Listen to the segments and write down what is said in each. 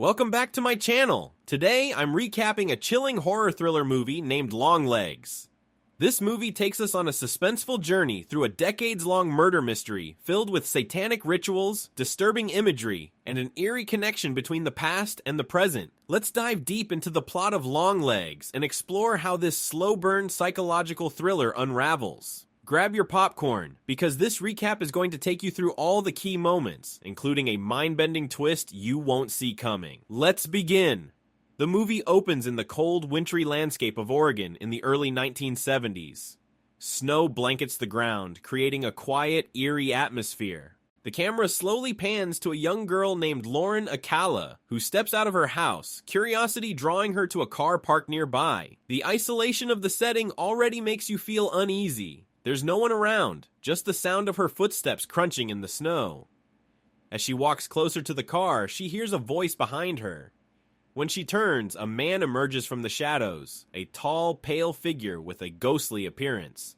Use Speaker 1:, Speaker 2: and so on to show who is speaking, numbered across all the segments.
Speaker 1: Welcome back to my channel. Today, I'm recapping a chilling horror thriller movie named Longlegs. This movie takes us on a suspenseful journey through a decades-long murder mystery filled with satanic rituals, disturbing imagery, and an eerie connection between the past and the present. Let's dive deep into the plot of Longlegs and explore how this slow-burn psychological thriller unravels. Grab your popcorn, because this recap is going to take you through all the key moments, including a mind-bending twist you won't see coming. Let's begin! The movie opens in the cold, wintry landscape of Oregon in the early 1970s. Snow blankets the ground, creating a quiet, eerie atmosphere. The camera slowly pans to a young girl named Lauren Acala, who steps out of her house, curiosity drawing her to a car parked nearby. The isolation of the setting already makes you feel uneasy. There's no one around, just the sound of her footsteps crunching in the snow. As she walks closer to the car, she hears a voice behind her. When she turns, a man emerges from the shadows, a tall, pale figure with a ghostly appearance.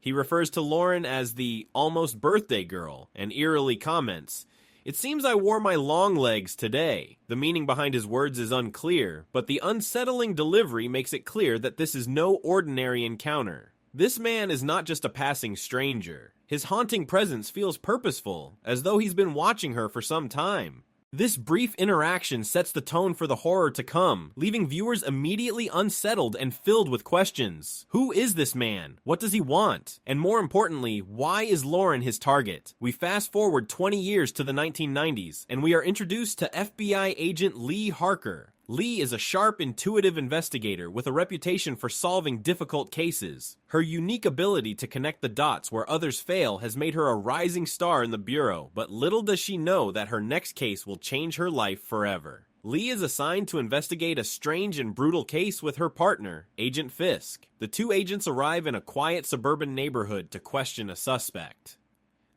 Speaker 1: He refers to Lauren as the almost birthday girl and eerily comments, "It seems I wore my long legs today." The meaning behind his words is unclear, but the unsettling delivery makes it clear that this is no ordinary encounter. This man is not just a passing stranger. His haunting presence feels purposeful, as though he's been watching her for some time. This brief interaction sets the tone for the horror to come, leaving viewers immediately unsettled and filled with questions. Who is this man? What does he want? And more importantly, why is Lauren his target? We fast forward 20 years to the 1990s, and we are introduced to FBI agent Lee Harker. Lee is a sharp, intuitive investigator with a reputation for solving difficult cases. Her unique ability to connect the dots where others fail has made her a rising star in the bureau, but little does she know that her next case will change her life forever. Lee is assigned to investigate a strange and brutal case with her partner, Agent Fisk. The two agents arrive in a quiet suburban neighborhood to question a suspect.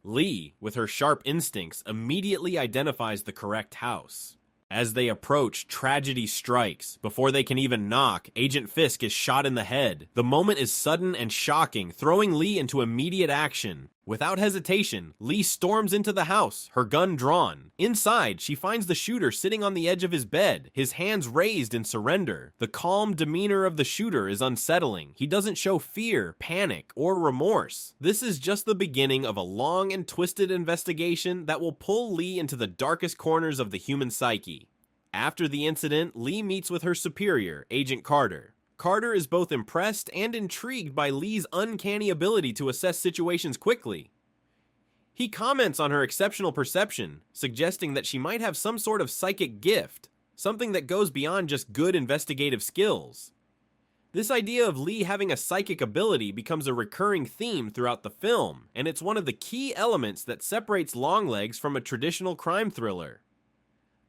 Speaker 1: Lee, with her sharp instincts, immediately identifies the correct house. As they approach, tragedy strikes. Before they can even knock, Agent Fisk is shot in the head. The moment is sudden and shocking, throwing Lee into immediate action. Without hesitation, Lee storms into the house, her gun drawn. Inside, she finds the shooter sitting on the edge of his bed, his hands raised in surrender. The calm demeanor of the shooter is unsettling. He doesn't show fear, panic, or remorse. This is just the beginning of a long and twisted investigation that will pull Lee into the darkest corners of the human psyche. After the incident, Lee meets with her superior, Agent Carter. Carter is both impressed and intrigued by Lee's uncanny ability to assess situations quickly. He comments on her exceptional perception, suggesting that she might have some sort of psychic gift, something that goes beyond just good investigative skills. This idea of Lee having a psychic ability becomes a recurring theme throughout the film, and it's one of the key elements that separates Longlegs from a traditional crime thriller.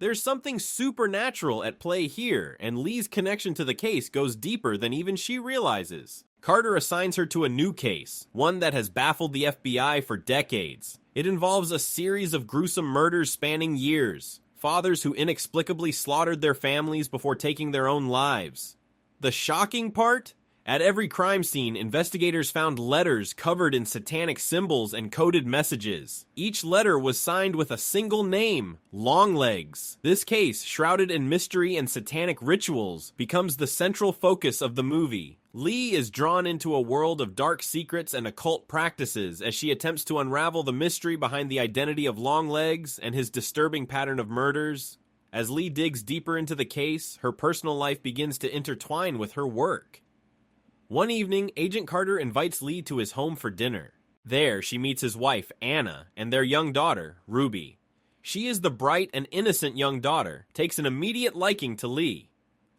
Speaker 1: There's something supernatural at play here, and Lee's connection to the case goes deeper than even she realizes. Carter assigns her to a new case, one that has baffled the FBI for decades. It involves a series of gruesome murders spanning years, fathers who inexplicably slaughtered their families before taking their own lives. The shocking part? At every crime scene, investigators found letters covered in satanic symbols and coded messages. Each letter was signed with a single name, Longlegs. This case, shrouded in mystery and satanic rituals, becomes the central focus of the movie. Lee is drawn into a world of dark secrets and occult practices as she attempts to unravel the mystery behind the identity of Longlegs and his disturbing pattern of murders. As Lee digs deeper into the case, her personal life begins to intertwine with her work. One evening, Agent Carter invites Lee to his home for dinner. There, she meets his wife, Anna, and their young daughter, Ruby. She is the bright and innocent young daughter, takes an immediate liking to Lee.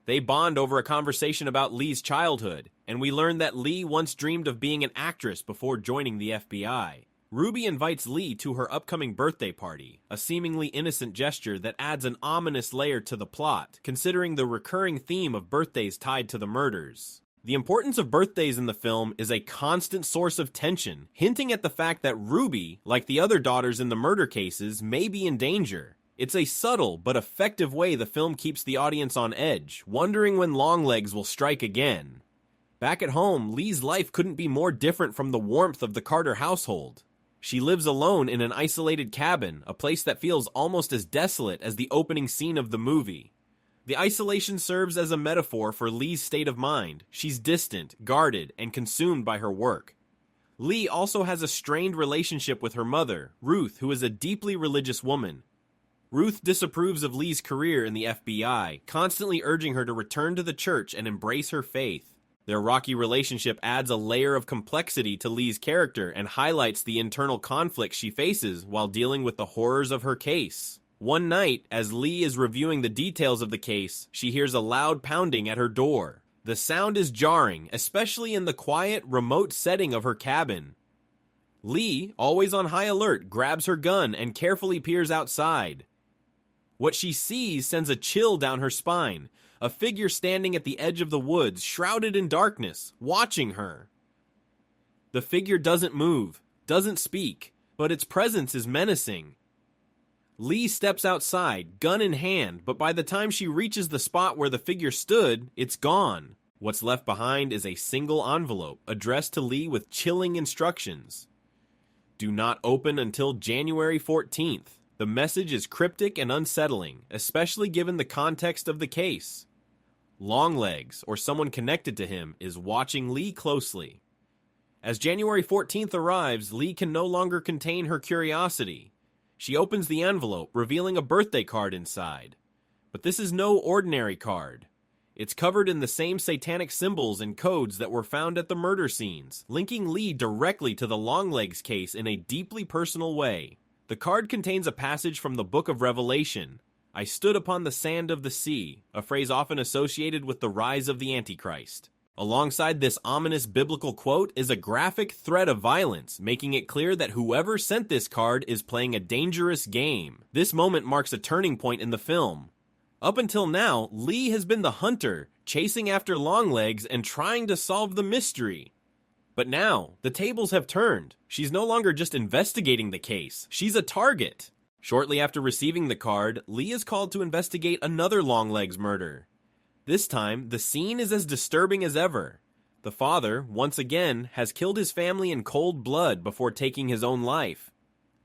Speaker 1: They bond over a conversation about Lee's childhood, and we learn that Lee once dreamed of being an actress before joining the FBI. Ruby invites Lee to her upcoming birthday party, a seemingly innocent gesture that adds an ominous layer to the plot, considering the recurring theme of birthdays tied to the murders. The importance of birthdays in the film is a constant source of tension, hinting at the fact that Ruby, like the other daughters in the murder cases, may be in danger. It's a subtle but effective way the film keeps the audience on edge, wondering when Longlegs will strike again. Back at home, Lee's life couldn't be more different from the warmth of the Carter household. She lives alone in an isolated cabin, a place that feels almost as desolate as the opening scene of the movie. The isolation serves as a metaphor for Lee's state of mind. She's distant, guarded, and consumed by her work. Lee also has a strained relationship with her mother, Ruth, who is a deeply religious woman. Ruth disapproves of Lee's career in the FBI, constantly urging her to return to the church and embrace her faith. Their rocky relationship adds a layer of complexity to Lee's character and highlights the internal conflict she faces while dealing with the horrors of her case. One night, as Lee is reviewing the details of the case, she hears a loud pounding at her door. The sound is jarring, especially in the quiet, remote setting of her cabin. Lee, always on high alert, grabs her gun and carefully peers outside. What she sees sends a chill down her spine, a figure standing at the edge of the woods, shrouded in darkness, watching her. The figure doesn't move, doesn't speak, but its presence is menacing. Lee steps outside, gun in hand, but by the time she reaches the spot where the figure stood, it's gone. What's left behind is a single envelope, addressed to Lee with chilling instructions. Do not open until January 14th. The message is cryptic and unsettling, especially given the context of the case. Longlegs, or someone connected to him, is watching Lee closely. As January 14th arrives, Lee can no longer contain her curiosity. She opens the envelope, revealing a birthday card inside. But this is no ordinary card. It's covered in the same satanic symbols and codes that were found at the murder scenes, linking Lee directly to the Longlegs case in a deeply personal way. The card contains a passage from the Book of Revelation. I stood upon the sand of the sea, a phrase often associated with the rise of the Antichrist. Alongside this ominous biblical quote is a graphic threat of violence, making it clear that whoever sent this card is playing a dangerous game. This moment marks a turning point in the film. Up until now, Lee has been the hunter, chasing after Longlegs and trying to solve the mystery. But now, the tables have turned. She's no longer just investigating the case, she's a target. Shortly after receiving the card, Lee is called to investigate another Longlegs murder. This time, the scene is as disturbing as ever. The father, once again, has killed his family in cold blood before taking his own life.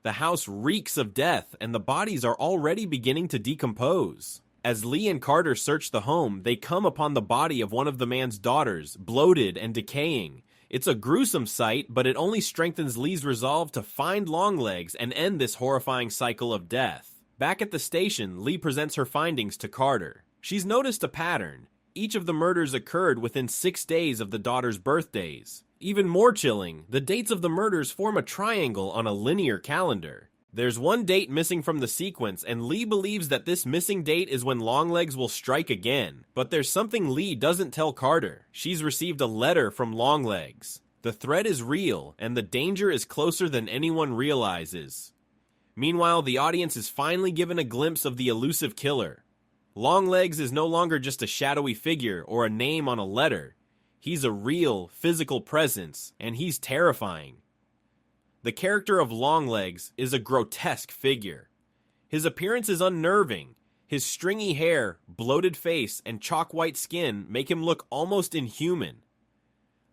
Speaker 1: The house reeks of death, and the bodies are already beginning to decompose. As Lee and Carter search the home, they come upon the body of one of the man's daughters, bloated and decaying. It's a gruesome sight, but it only strengthens Lee's resolve to find Longlegs and end this horrifying cycle of death. Back at the station, Lee presents her findings to Carter. She's noticed a pattern. Each of the murders occurred within 6 days of the daughters' birthdays. Even more chilling, the dates of the murders form a triangle on a linear calendar. There's one date missing from the sequence, and Lee believes that this missing date is when Longlegs will strike again. But there's something Lee doesn't tell Carter. She's received a letter from Longlegs. The threat is real, and the danger is closer than anyone realizes. Meanwhile, the audience is finally given a glimpse of the elusive killer. Longlegs is no longer just a shadowy figure or a name on a letter. He's a real, physical presence, and he's terrifying. The character of Longlegs is a grotesque figure. His appearance is unnerving. His stringy hair, bloated face, and chalk-white skin make him look almost inhuman.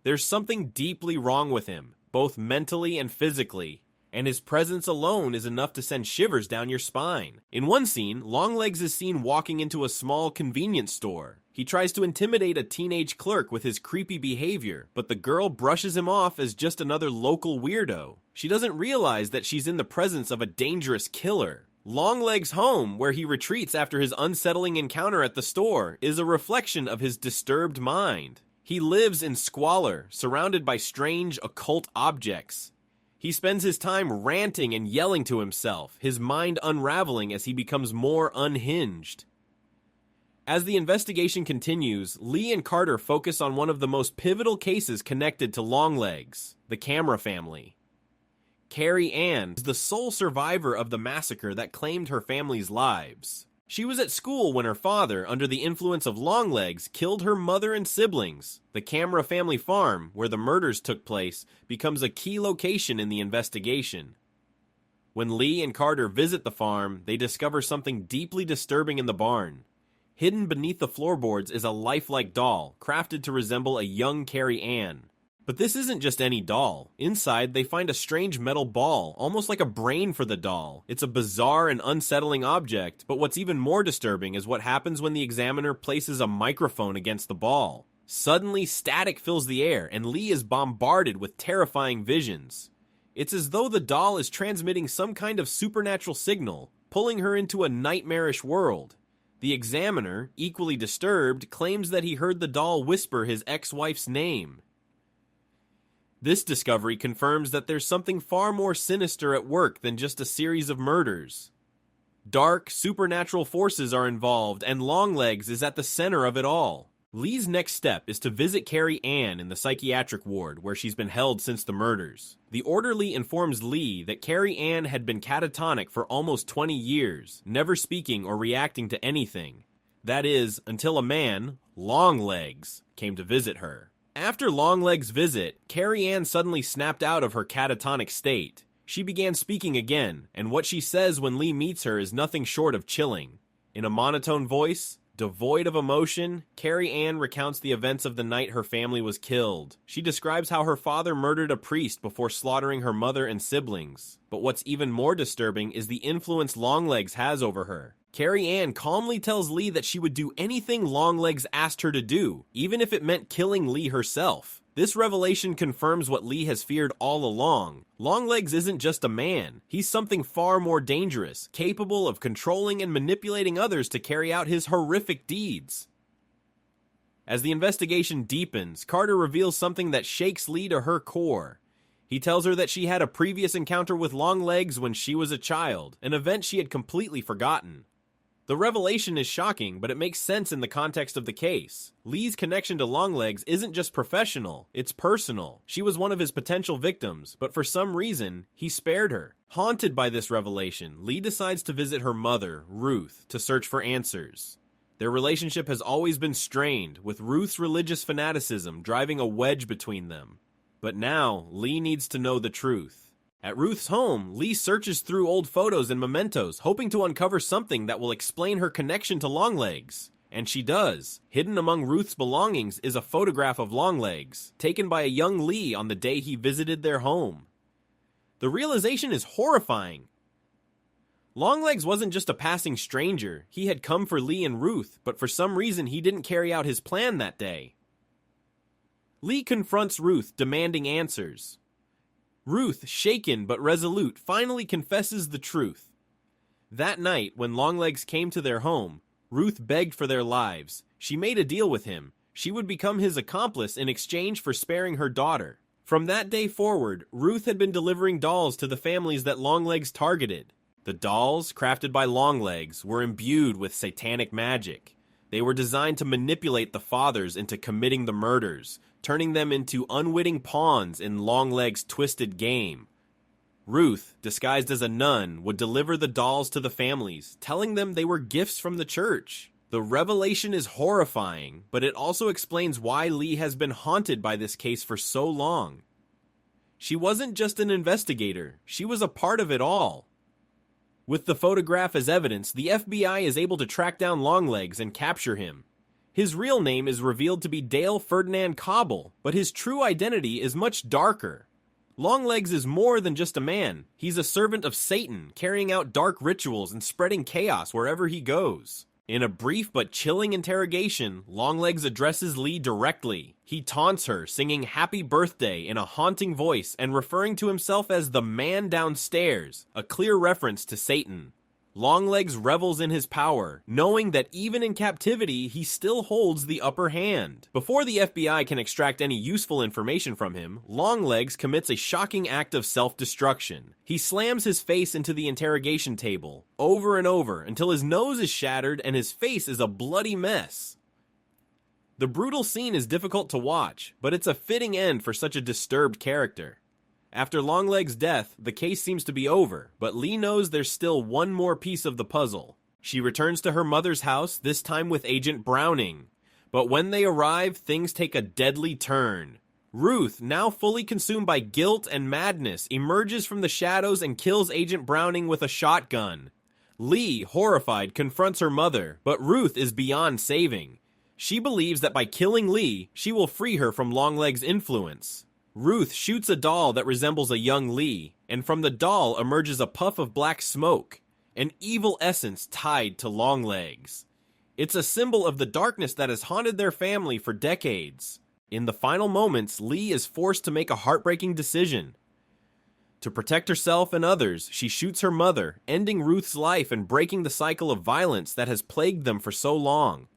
Speaker 1: There's something deeply wrong with him, both mentally and physically, and his presence alone is enough to send shivers down your spine. In one scene, Longlegs is seen walking into a small convenience store. He tries to intimidate a teenage clerk with his creepy behavior, but the girl brushes him off as just another local weirdo. She doesn't realize that she's in the presence of a dangerous killer. Longlegs' home, where he retreats after his unsettling encounter at the store, is a reflection of his disturbed mind. He lives in squalor, surrounded by strange, occult objects. He spends his time ranting and yelling to himself, his mind unraveling as he becomes more unhinged. As the investigation continues, Lee and Carter focus on one of the most pivotal cases connected to Longlegs, the Camera family. Carrie Ann is the sole survivor of the massacre that claimed her family's lives. She was at school when her father, under the influence of Longlegs, killed her mother and siblings. The Camera family farm, where the murders took place, becomes a key location in the investigation. When Lee and Carter visit the farm, they discover something deeply disturbing in the barn. Hidden beneath the floorboards is a lifelike doll, crafted to resemble a young Carrie Ann. But this isn't just any doll. Inside, they find a strange metal ball, almost like a brain for the doll. It's a bizarre and unsettling object, but what's even more disturbing is what happens when the examiner places a microphone against the ball. Suddenly, static fills the air, and Lee is bombarded with terrifying visions. It's as though the doll is transmitting some kind of supernatural signal, pulling her into a nightmarish world. The examiner, equally disturbed, claims that he heard the doll whisper his ex-wife's name. This discovery confirms that there's something far more sinister at work than just a series of murders. Dark, supernatural forces are involved, and Longlegs is at the center of it all. Lee's next step is to visit Carrie Ann in the psychiatric ward where she's been held since the murders. The orderly informs Lee that Carrie Ann had been catatonic for almost 20 years, never speaking or reacting to anything. That is, until a man, Longlegs, came to visit her. After Longlegs' visit, Carrie Ann suddenly snapped out of her catatonic state. She began speaking again, and what she says when Lee meets her is nothing short of chilling. In a monotone voice, devoid of emotion, Carrie Ann recounts the events of the night her family was killed. She describes how her father murdered a priest before slaughtering her mother and siblings. But what's even more disturbing is the influence Longlegs has over her. Carrie Ann calmly tells Lee that she would do anything Longlegs asked her to do, even if it meant killing Lee herself. This revelation confirms what Lee has feared all along. Longlegs isn't just a man. He's something far more dangerous, capable of controlling and manipulating others to carry out his horrific deeds. As the investigation deepens, Carter reveals something that shakes Lee to her core. He tells her that she had a previous encounter with Longlegs when she was a child, an event she had completely forgotten. The revelation is shocking, but it makes sense in the context of the case. Lee's connection to Longlegs isn't just professional, it's personal. She was one of his potential victims, but for some reason, he spared her. Haunted by this revelation, Lee decides to visit her mother, Ruth, to search for answers. Their relationship has always been strained, with Ruth's religious fanaticism driving a wedge between them. But now, Lee needs to know the truth. At Ruth's home, Lee searches through old photos and mementos, hoping to uncover something that will explain her connection to Longlegs. And she does. Hidden among Ruth's belongings is a photograph of Longlegs, taken by a young Lee on the day he visited their home. The realization is horrifying. Longlegs wasn't just a passing stranger. He had come for Lee and Ruth, but for some reason he didn't carry out his plan that day. Lee confronts Ruth, demanding answers. Ruth, shaken but resolute, finally confesses the truth. That night, when Longlegs came to their home, Ruth begged for their lives. She made a deal with him. She would become his accomplice in exchange for sparing her daughter. From that day forward, Ruth had been delivering dolls to the families that Longlegs targeted. The dolls, crafted by Longlegs, were imbued with satanic magic. They were designed to manipulate the fathers into committing the murders, turning them into unwitting pawns in Longlegs' twisted game. Ruth, disguised as a nun, would deliver the dolls to the families, telling them they were gifts from the church. The revelation is horrifying, but it also explains why Lee has been haunted by this case for so long. She wasn't just an investigator, she was a part of it all. With the photograph as evidence, the FBI is able to track down Longlegs and capture him. His real name is revealed to be Dale Ferdinand Cobble, but his true identity is much darker. Longlegs is more than just a man. He's a servant of Satan, carrying out dark rituals and spreading chaos wherever he goes. In a brief but chilling interrogation, Longlegs addresses Lee directly. He taunts her, singing "Happy Birthday" in a haunting voice and referring to himself as the man downstairs, a clear reference to Satan. Longlegs revels in his power, knowing that even in captivity, he still holds the upper hand. Before the FBI can extract any useful information from him, Longlegs commits a shocking act of self-destruction. He slams his face into the interrogation table, over and over, until his nose is shattered and his face is a bloody mess. The brutal scene is difficult to watch, but it's a fitting end for such a disturbed character. After Longlegs' death, the case seems to be over, but Lee knows there's still one more piece of the puzzle. She returns to her mother's house, this time with Agent Browning. But when they arrive, things take a deadly turn. Ruth, now fully consumed by guilt and madness, emerges from the shadows and kills Agent Browning with a shotgun. Lee, horrified, confronts her mother, but Ruth is beyond saving. She believes that by killing Lee, she will free her from Longlegs' influence. Ruth shoots a doll that resembles a young Lee, and from the doll emerges a puff of black smoke, an evil essence tied to Longlegs. It's a symbol of the darkness that has haunted their family for decades. In the final moments, Lee is forced to make a heartbreaking decision. To protect herself and others, she shoots her mother, ending Ruth's life and breaking the cycle of violence that has plagued them for so long.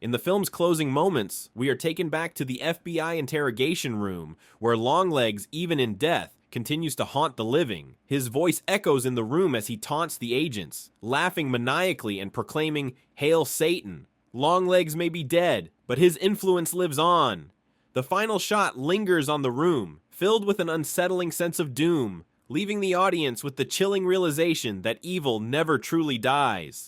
Speaker 1: In the film's closing moments, we are taken back to the FBI interrogation room, where Longlegs, even in death, continues to haunt the living. His voice echoes in the room as he taunts the agents, laughing maniacally and proclaiming, "Hail Satan! Longlegs may be dead, but his influence lives on." The final shot lingers on the room, filled with an unsettling sense of doom, leaving the audience with the chilling realization that evil never truly dies.